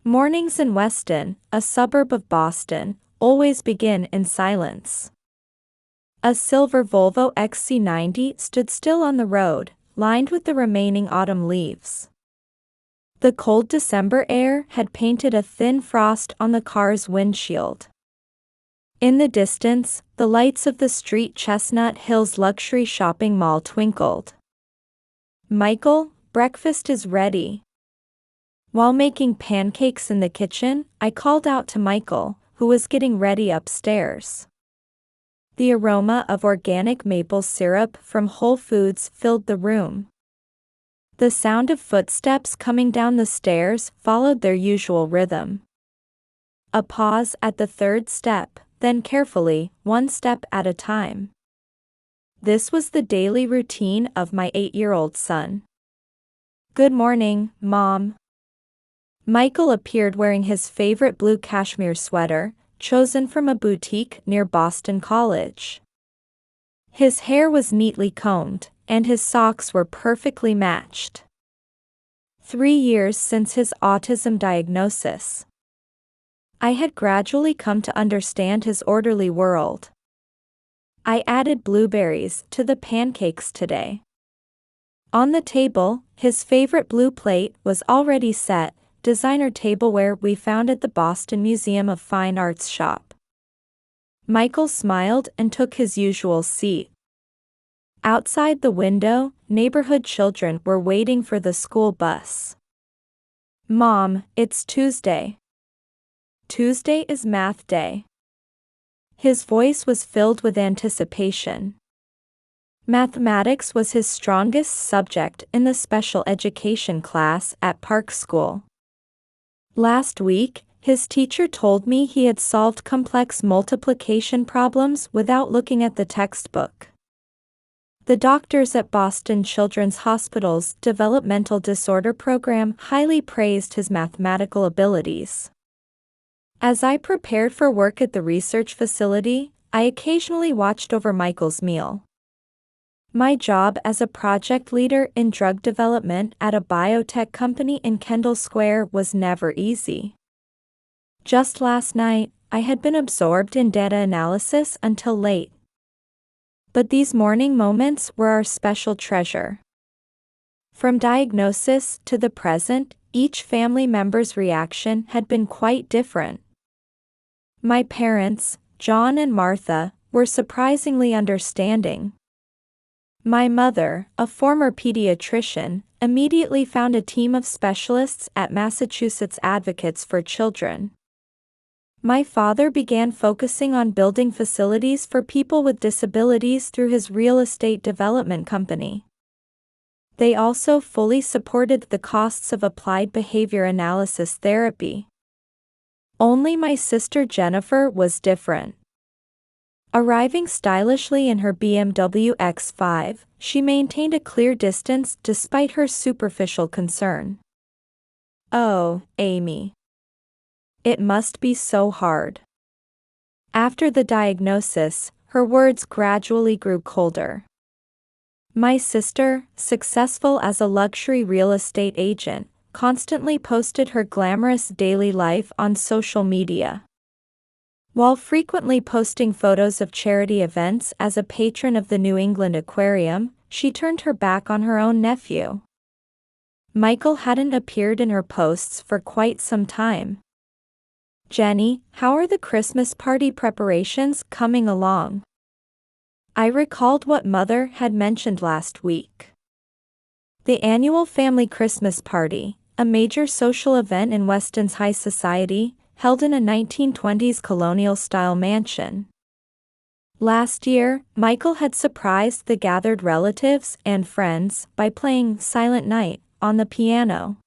Mornings in Weston, a suburb of Boston, always begin in silence. A silver Volvo XC90 stood still on the road, lined with the remaining autumn leaves. The cold December air had painted a thin frost on the car's windshield. In the distance, the lights of the street Chestnut Hills luxury shopping mall twinkled. "Michael, breakfast is ready." While making pancakes in the kitchen, I called out to Michael, who was getting ready upstairs. The aroma of organic maple syrup from Whole Foods filled the room. The sound of footsteps coming down the stairs followed their usual rhythm. A pause at the third step, then carefully, one step at a time. This was the daily routine of my 8-year-old son. "Good morning, Mom." Michael appeared wearing his favorite blue cashmere sweater, chosen from a boutique near Boston College. His hair was neatly combed, and his socks were perfectly matched. 3 years since his autism diagnosis, I had gradually come to understand his orderly world. I added blueberries to the pancakes today. On the table, his favorite blue plate was already set, designer tableware we found at the Boston Museum of Fine Arts shop. Michael smiled and took his usual seat. Outside the window, neighborhood children were waiting for the school bus. "Mom, it's Tuesday. Tuesday is math day." His voice was filled with anticipation. Mathematics was his strongest subject in the special education class at Park School. Last week, his teacher told me he had solved complex multiplication problems without looking at the textbook. The doctors at Boston Children's Hospital's developmental disorder program highly praised his mathematical abilities. As I prepared for work at the research facility, I occasionally watched over Michael's meal. My job as a project leader in drug development at a biotech company in Kendall Square was never easy. Just last night, I had been absorbed in data analysis until late. But these morning moments were our special treasure. From diagnosis to the present, each family member's reaction had been quite different. My parents, John and Martha, were surprisingly understanding. My mother, a former pediatrician, immediately found a team of specialists at Massachusetts Advocates for Children. My father began focusing on building facilities for people with disabilities through his real estate development company. They also fully supported the costs of applied behavior analysis therapy. Only my sister Jennifer was different. Arriving stylishly in her BMW X5, she maintained a clear distance despite her superficial concern. "Oh, Amy. It must be so hard." After the diagnosis, her words gradually grew colder. My sister, successful as a luxury real estate agent, constantly posted her glamorous daily life on social media. While frequently posting photos of charity events as a patron of the New England Aquarium, she turned her back on her own nephew. Michael hadn't appeared in her posts for quite some time. "Jenny, how are the Christmas party preparations coming along?" I recalled what Mother had mentioned last week. The annual family Christmas party, a major social event in Weston's high society, held in a 1920s colonial-style mansion. Last year, Michael had surprised the gathered relatives and friends by playing Silent Night on the piano.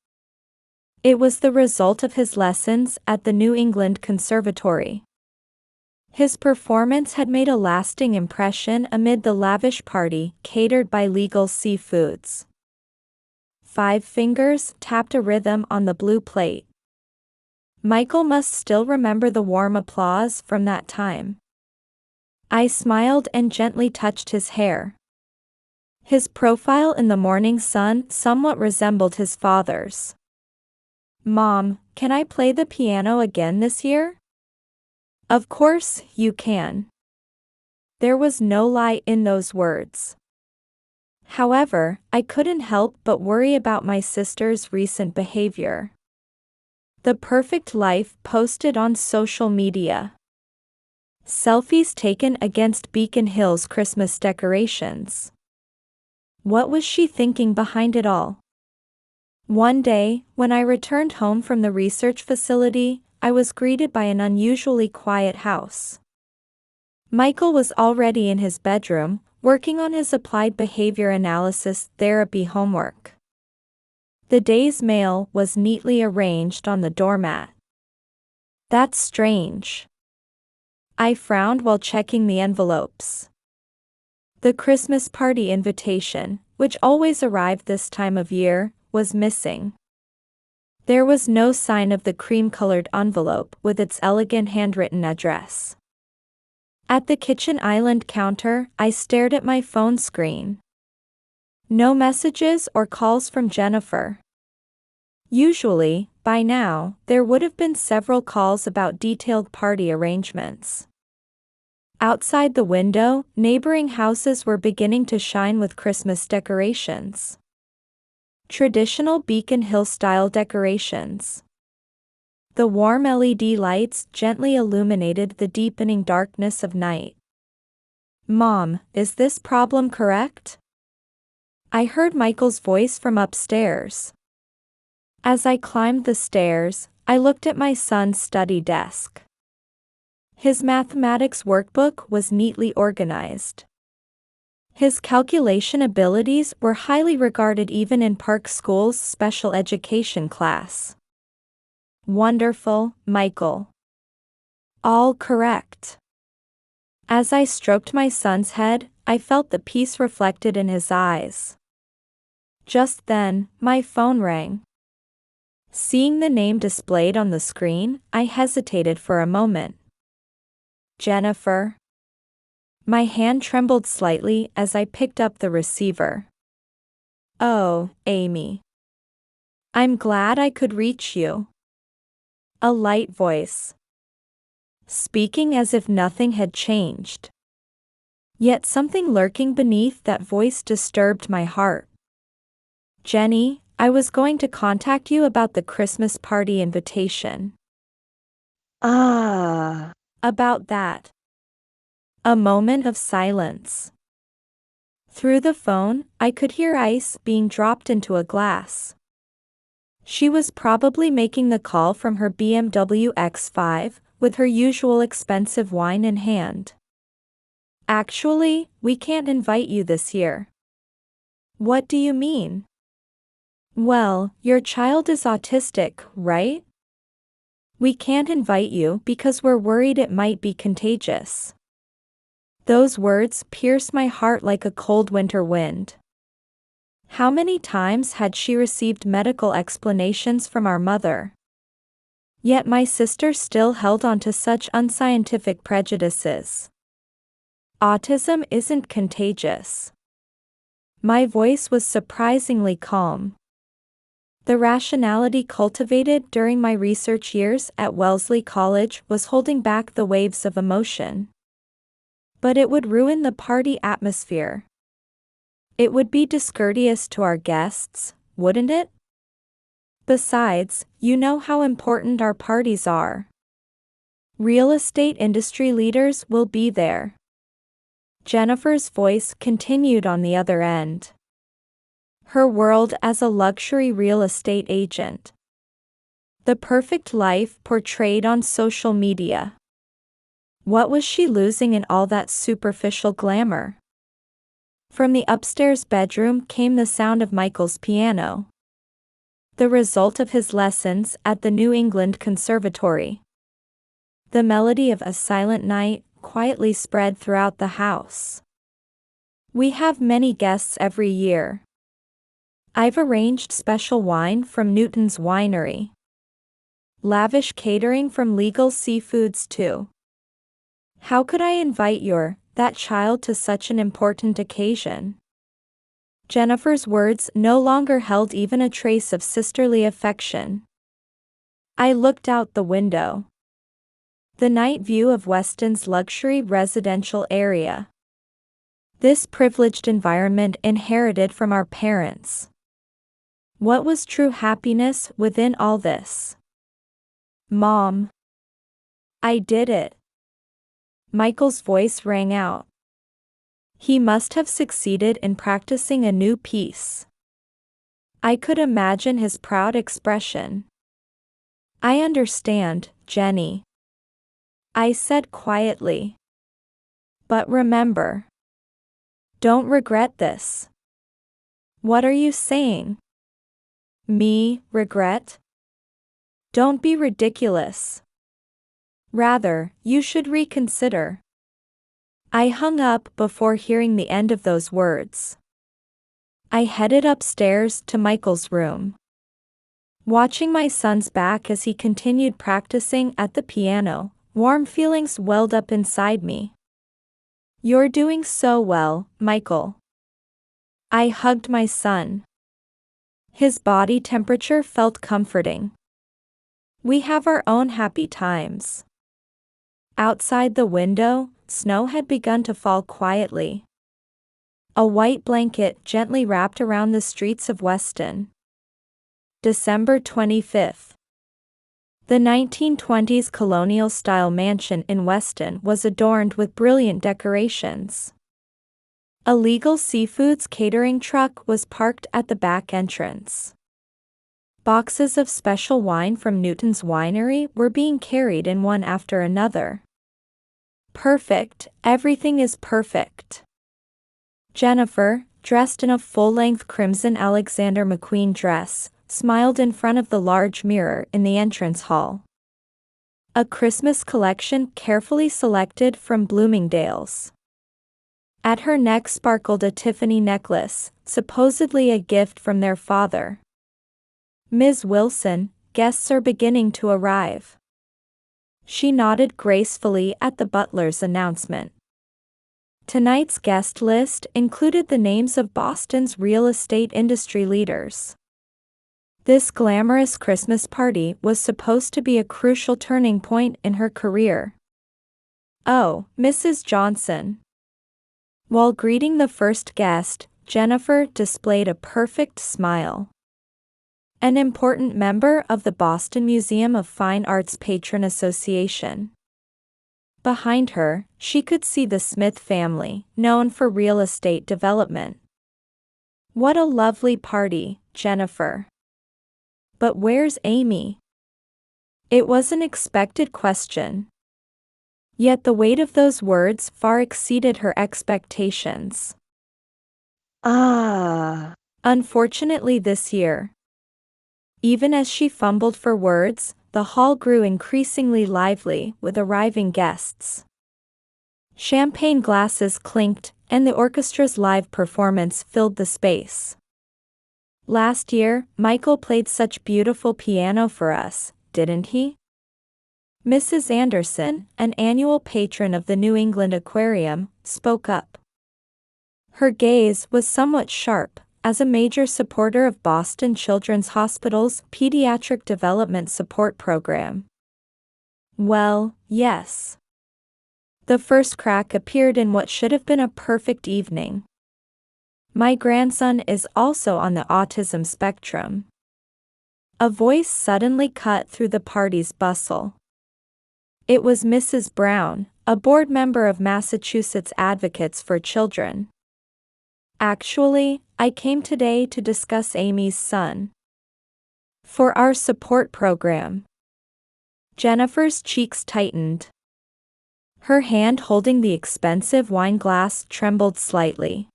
It was the result of his lessons at the New England Conservatory. His performance had made a lasting impression amid the lavish party catered by Legal Seafoods. 5 fingers tapped a rhythm on the blue plate. Michael must still remember the warm applause from that time. I smiled and gently touched his hair. His profile in the morning sun somewhat resembled his father's. Mom, can I play the piano again this year? Of course, you can. There was no lie in those words. However, I couldn't help but worry about my sister's recent behavior. The perfect life posted on social media. Selfies taken against Beacon Hill's Christmas decorations. What was she thinking behind it all? One day, when I returned home from the research facility, I was greeted by an unusually quiet house. Michael was already in his bedroom, working on his applied behavior analysis therapy homework. The day's mail was neatly arranged on the doormat. That's strange. I frowned while checking the envelopes. The Christmas party invitation, which always arrived this time of year, was missing. There was no sign of the cream-colored envelope with its elegant handwritten address. At the kitchen island counter, I stared at my phone screen. No messages or calls from Jennifer. Usually, by now, there would have been several calls about detailed party arrangements. Outside the window, neighboring houses were beginning to shine with Christmas decorations. Traditional Beacon Hill-style decorations. The warm LED lights gently illuminated the deepening darkness of night. Mom, is this problem correct? I heard Michael's voice from upstairs. As I climbed the stairs, I looked at my son's study desk. His mathematics workbook was neatly organized. His calculation abilities were highly regarded even in Park School's special education class. Wonderful, Michael. All correct. As I stroked my son's head, I felt the peace reflected in his eyes. Just then, my phone rang. Seeing the name displayed on the screen, I hesitated for a moment. Jennifer. My hand trembled slightly as I picked up the receiver. Oh, Amy. I'm glad I could reach you. A light voice. Speaking as if nothing had changed. Yet something lurking beneath that voice disturbed my heart. Jenny, I was going to contact you about the Christmas party invitation. About that. A moment of silence. Through the phone, I could hear ice being dropped into a glass. She was probably making the call from her BMW X5, with her usual expensive wine in hand. Actually, we can't invite you this year. What do you mean? Well, your child is autistic, right? We can't invite you because we're worried it might be contagious. Those words pierced my heart like a cold winter wind. How many times had she received medical explanations from our mother? Yet my sister still held on to such unscientific prejudices. Autism isn't contagious. My voice was surprisingly calm. The rationality cultivated during my research years at Wellesley College was holding back the waves of emotion. But it would ruin the party atmosphere. It would be discourteous to our guests, wouldn't it? Besides, you know how important our parties are. Real estate industry leaders will be there. Jennifer's voice continued on the other end. Her world as a luxury real estate agent. The perfect life portrayed on social media. What was she losing in all that superficial glamour? From the upstairs bedroom came the sound of Michael's piano. The result of his lessons at the New England Conservatory. The melody of A Silent Night quietly spread throughout the house. We have many guests every year. I've arranged special wine from Newton's Winery. Lavish catering from Legal Seafoods too. How could I invite that child to such an important occasion? Jennifer's words no longer held even a trace of sisterly affection. I looked out the window. The night view of Weston's luxury residential area. This privileged environment inherited from our parents. What was true happiness within all this? Mom. I did it. Michael's voice rang out. He must have succeeded in practicing a new piece. I could imagine his proud expression. I understand, Jenny. I said quietly. But remember. Don't regret this. What are you saying? Me, regret? Don't be ridiculous. Rather, you should reconsider. I hung up before hearing the end of those words. I headed upstairs to Michael's room. Watching my son's back as he continued practicing at the piano, warm feelings welled up inside me. You're doing so well, Michael. I hugged my son. His body temperature felt comforting. We have our own happy times. Outside the window, snow had begun to fall quietly. A white blanket gently wrapped around the streets of Weston. December 25th. The 1920s colonial-style mansion in Weston was adorned with brilliant decorations. A legal seafoods catering truck was parked at the back entrance. Boxes of special wine from Newton's winery were being carried in one after another. Perfect, everything is perfect. Jennifer, dressed in a full-length crimson Alexander McQueen dress, smiled in front of the large mirror in the entrance hall. A Christmas collection carefully selected from Bloomingdale's. At her neck sparkled a Tiffany necklace, supposedly a gift from their father. Ms. Wilson, guests are beginning to arrive. She nodded gracefully at the butler's announcement. Tonight's guest list included the names of Boston's real estate industry leaders. This glamorous Christmas party was supposed to be a crucial turning point in her career. Oh, Mrs. Johnson. While greeting the first guest, Jennifer displayed a perfect smile. An important member of the Boston Museum of Fine Arts Patron Association. Behind her, she could see the Smith family, known for real estate development. What a lovely party, Jennifer. But where's Amy? It was an expected question. Yet the weight of those words far exceeded her expectations. Unfortunately this year. Even as she fumbled for words, the hall grew increasingly lively with arriving guests. Champagne glasses clinked, and the orchestra's live performance filled the space. Last year, Michael played such beautiful piano for us, didn't he? Mrs. Anderson, an annual patron of the New England Aquarium, spoke up. Her gaze was somewhat sharp, as a major supporter of Boston Children's Hospital's Pediatric Development Support Program. Well, yes. The first crack appeared in what should have been a perfect evening. My grandson is also on the autism spectrum. A voice suddenly cut through the party's bustle. It was Mrs. Brown, a board member of Massachusetts Advocates for Children. Actually, I came today to discuss Amy's son. For our support program. Jennifer's cheeks tightened. Her hand holding the expensive wine glass trembled slightly.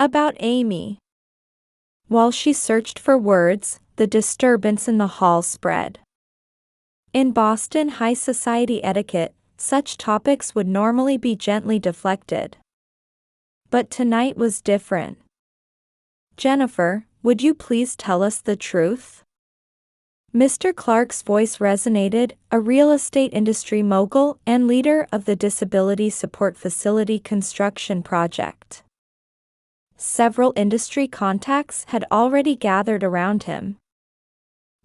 About Amy. While she searched for words, the disturbance in the hall spread. In Boston high society etiquette, such topics would normally be gently deflected. But tonight was different. Jennifer, would you please tell us the truth? Mr. Clark's voice resonated, a real estate industry mogul and leader of the Disability Support Facility construction project. Several industry contacts had already gathered around him.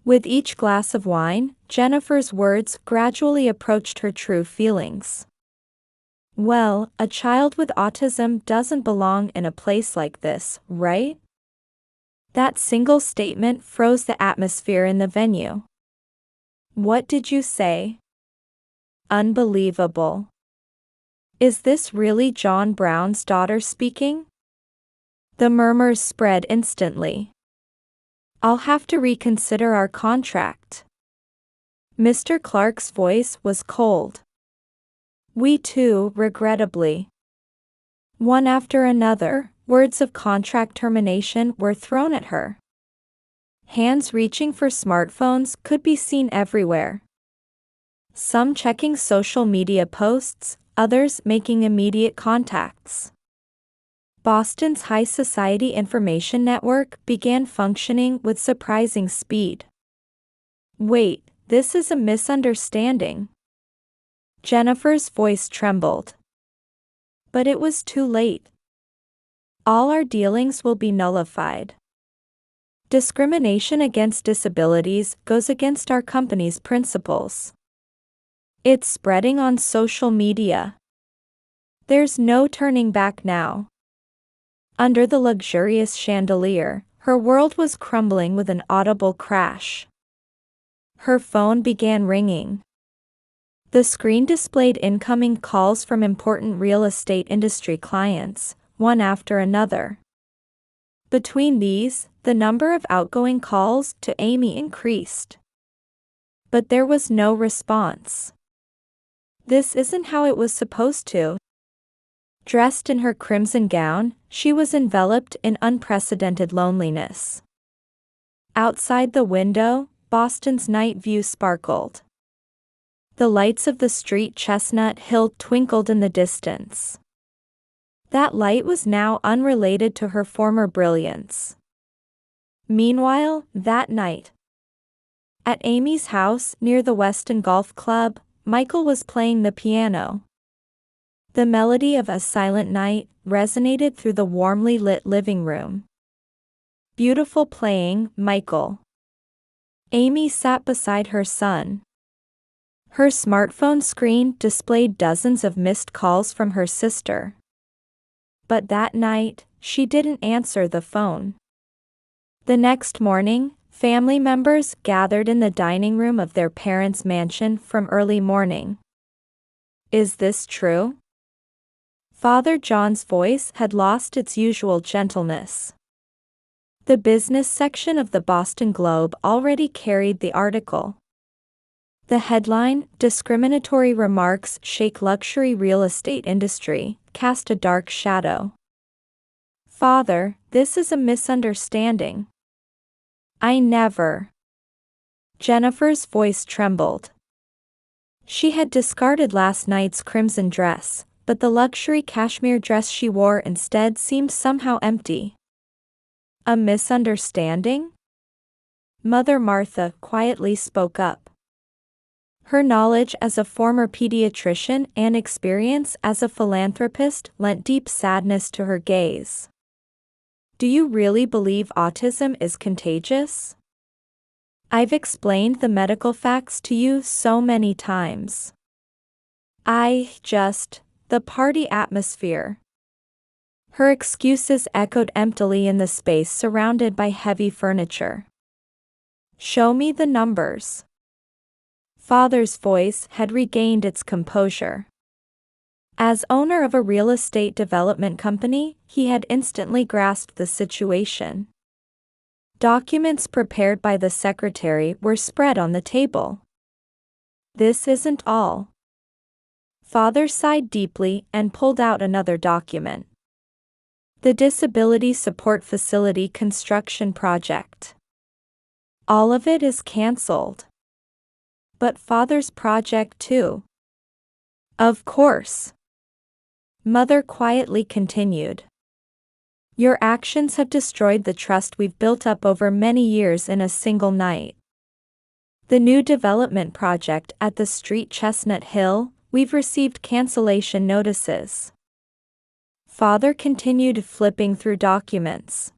With each glass of wine, Jennifer's words gradually approached her true feelings. Well, a child with autism doesn't belong in a place like this, right? That single statement froze the atmosphere in the venue. What did you say? Unbelievable. Is this really John Brown's daughter speaking? The murmurs spread instantly. I'll have to reconsider our contract. Mr. Clark's voice was cold. We too, regrettably. One after another, words of contract termination were thrown at her. Hands reaching for smartphones could be seen everywhere. Some checking social media posts, others making immediate contacts. Boston's high society information network began functioning with surprising speed. Wait, this is a misunderstanding. Jennifer's voice trembled. But it was too late. All our dealings will be nullified. Discrimination against disabilities goes against our company's principles. It's spreading on social media. There's no turning back now. Under the luxurious chandelier, her world was crumbling with an audible crash. Her phone began ringing. The screen displayed incoming calls from important real estate industry clients, one after another. Between these, the number of outgoing calls to Amy increased. But there was no response. This isn't how it was supposed to. Dressed in her crimson gown, she was enveloped in unprecedented loneliness. Outside the window, Boston's night view sparkled. The lights of the street Chestnut Hill twinkled in the distance. That light was now unrelated to her former brilliance. Meanwhile, that night, at Amy's house near the Weston Golf Club, Michael was playing the piano. The melody of A Silent Night resonated through the warmly lit living room. Beautiful playing, Michael. Amy sat beside her son. Her smartphone screen displayed dozens of missed calls from her sister. But that night, she didn't answer the phone. The next morning, family members gathered in the dining room of their parents' mansion from early morning. Is this true? Father John's voice had lost its usual gentleness. The business section of the Boston Globe already carried the article. The headline, "Discriminatory Remarks Shake Luxury Real Estate Industry," cast a dark shadow. Father, this is a misunderstanding. I never. Jennifer's voice trembled. She had discarded last night's crimson dress, but the luxury cashmere dress she wore instead seemed somehow empty. A misunderstanding? Mother Martha quietly spoke up. Her knowledge as a former pediatrician and experience as a philanthropist lent deep sadness to her gaze. Do you really believe autism is contagious? I've explained the medical facts to you so many times. The party atmosphere. Her excuses echoed emptily in the space surrounded by heavy furniture. Show me the numbers. Father's voice had regained its composure. As owner of a real estate development company, he had instantly grasped the situation. Documents prepared by the secretary were spread on the table. This isn't all. Father sighed deeply and pulled out another document. The Disability Support Facility construction project. All of it is cancelled. But Father's project too. Of course. Mother quietly continued. Your actions have destroyed the trust we've built up over many years in a single night. The new development project at the street Chestnut Hill, we've received cancellation notices. Father continued flipping through documents.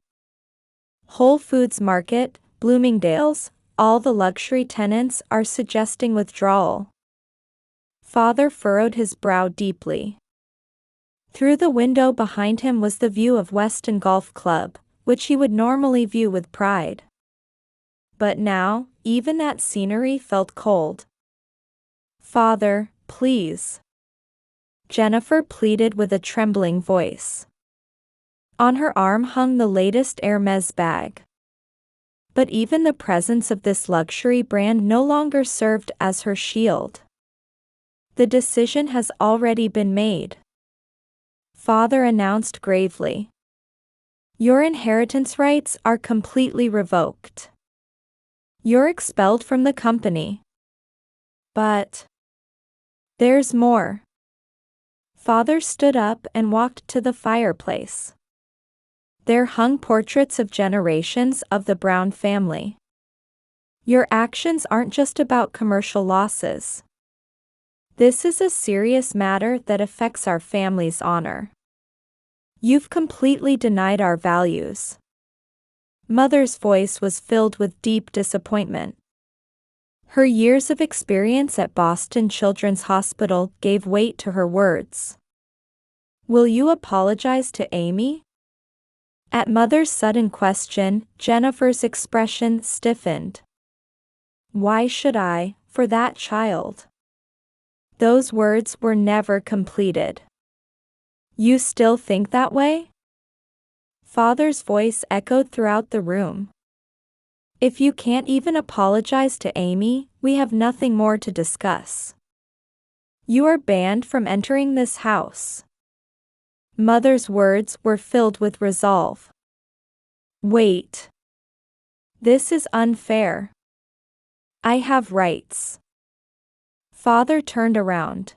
Whole Foods Market, Bloomingdale's, all the luxury tenants are suggesting withdrawal. Father furrowed his brow deeply. Through the window behind him was the view of Weston Golf Club, which he would normally view with pride. But now, even that scenery felt cold. "Father, please," Jennifer pleaded with a trembling voice. On her arm hung the latest Hermes bag. But even the presence of this luxury brand no longer served as her shield. "The decision has already been made," Father announced gravely. "Your inheritance rights are completely revoked. You're expelled from the company." "But there's more." Father stood up and walked to the fireplace. There hung portraits of generations of the Brown family. "Your actions aren't just about commercial losses. This is a serious matter that affects our family's honor. You've completely denied our values." Mother's voice was filled with deep disappointment. Her years of experience at Boston Children's Hospital gave weight to her words. "Will you apologize to Amy?" At Mother's sudden question, Jennifer's expression stiffened. "Why should I, for that child?" Those words were never completed. "You still think that way?" Father's voice echoed throughout the room. "If you can't even apologize to Amy, we have nothing more to discuss. You are banned from entering this house." Mother's words were filled with resolve. "Wait. This is unfair. I have rights." Father turned around.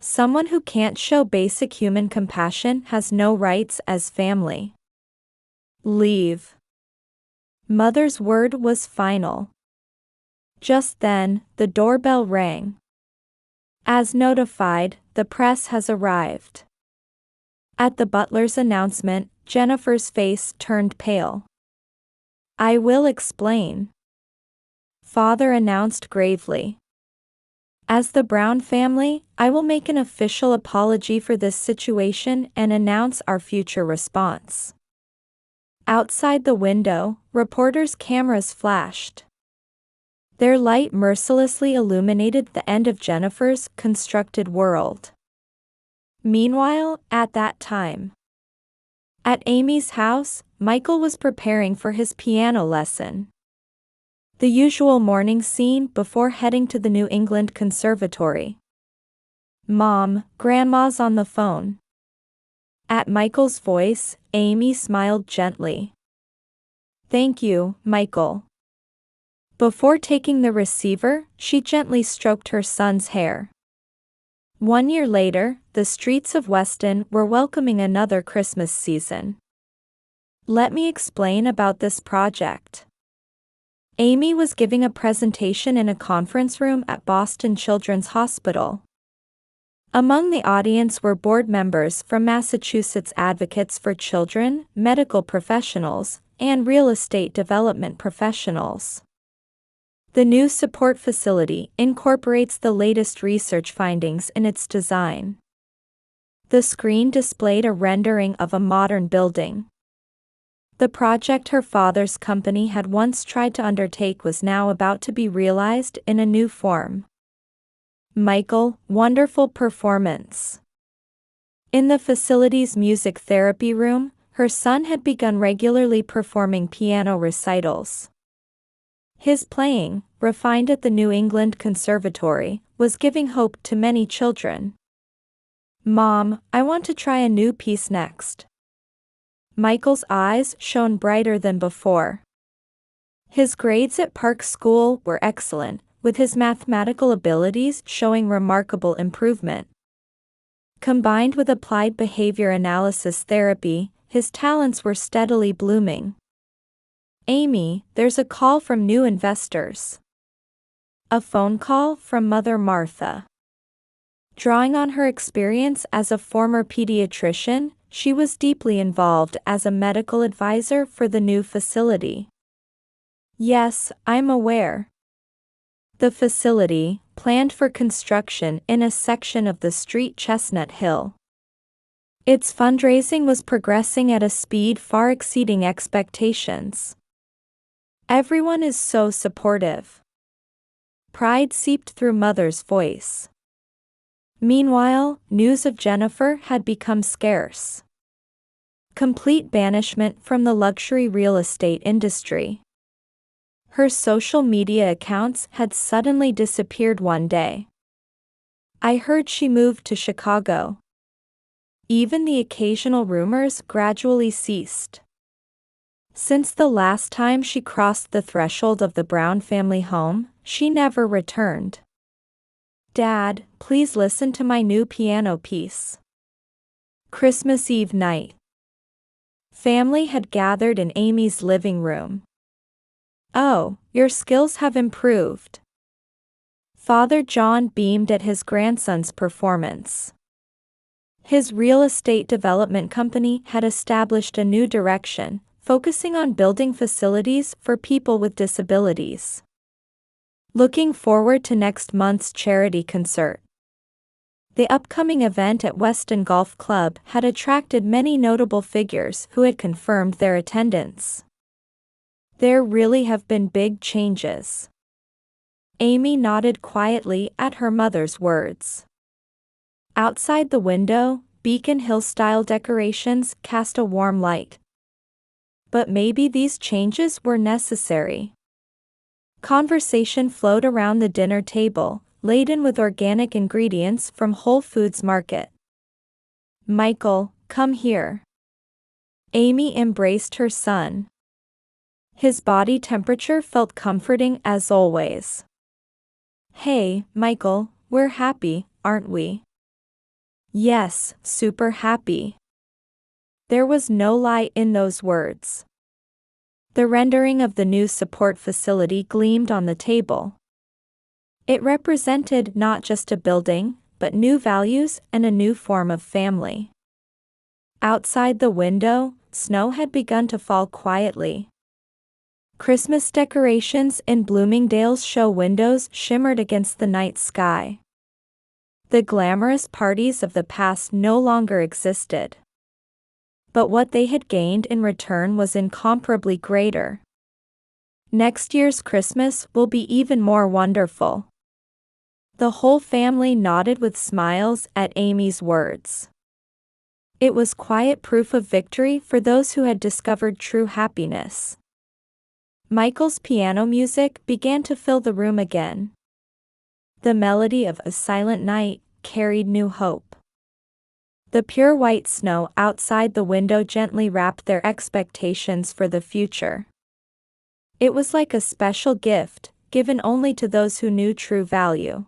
"Someone who can't show basic human compassion has no rights as family. Leave." Mother's word was final. Just then, the doorbell rang. "As notified, the press has arrived." At the butler's announcement, Jennifer's face turned pale. "I will explain," Father announced gravely. "As the Brown family, I will make an official apology for this situation and announce our future response." Outside the window, reporters' cameras flashed. Their light mercilessly illuminated the end of Jennifer's constructed world. Meanwhile, at that time, at Amy's house, Michael was preparing for his piano lesson. The usual morning scene before heading to the New England Conservatory. "Mom, Grandma's on the phone." At Michael's voice, Amy smiled gently. "Thank you, Michael." Before taking the receiver, she gently stroked her son's hair. 1 year later, the streets of Weston were welcoming another Christmas season. "Let me explain about this project." Amy was giving a presentation in a conference room at Boston Children's Hospital. Among the audience were board members from Massachusetts Advocates for Children, medical professionals, and real estate development professionals. The new support facility incorporates the latest research findings in its design. The screen displayed a rendering of a modern building. The project her father's company had once tried to undertake was now about to be realized in a new form. "Michael, wonderful performance." In the facility's music therapy room, her son had begun regularly performing piano recitals. His playing, refined at the New England Conservatory, was giving hope to many children. "Mom, I want to try a new piece next." Michael's eyes shone brighter than before. His grades at Park School were excellent, with his mathematical abilities showing remarkable improvement. Combined with applied behavior analysis therapy, his talents were steadily blooming. "Amy, there's a call from new investors." A phone call from Mother Martha. Drawing on her experience as a former pediatrician, she was deeply involved as a medical advisor for the new facility. Yes, I'm aware. The facility, planned for construction in a section of the street Chestnut Hill. Its fundraising was progressing at a speed far exceeding expectations. Everyone is so supportive. Pride seeped through Mother's voice. Meanwhile, news of Jennifer had become scarce. Complete banishment from the luxury real estate industry. Her social media accounts had suddenly disappeared one day. I heard she moved to Chicago. Even the occasional rumors gradually ceased. Since the last time she crossed the threshold of the Brown family home, she never returned. Dad, please listen to my new piano piece. Christmas Eve night. Family had gathered in Amy's living room. Oh, your skills have improved. Father John beamed at his grandson's performance. His real estate development company had established a new direction, focusing on building facilities for people with disabilities. Looking forward to next month's charity concert. The upcoming event at Weston Golf Club had attracted many notable figures who had confirmed their attendance. There really have been big changes. Amy nodded quietly at her mother's words. Outside the window, Beacon Hill-style decorations cast a warm light. But maybe these changes were necessary. Conversation flowed around the dinner table, laden with organic ingredients from Whole Foods Market. Michael, come here. Amy embraced her son. His body temperature felt comforting as always. Hey, Michael, we're happy, aren't we? Yes, super happy. There was no lie in those words. The rendering of the new support facility gleamed on the table. It represented not just a building, but new values and a new form of family. Outside the window, snow had begun to fall quietly. Christmas decorations in Bloomingdale's show windows shimmered against the night sky. The glamorous parties of the past no longer existed. But what they had gained in return was incomparably greater. Next year's Christmas will be even more wonderful. The whole family nodded with smiles at Amy's words. It was quiet proof of victory for those who had discovered true happiness. Michael's piano music began to fill the room again. The melody of A Silent Night carried new hope. The pure white snow outside the window gently wrapped their expectations for the future. It was like a special gift, given only to those who knew true value.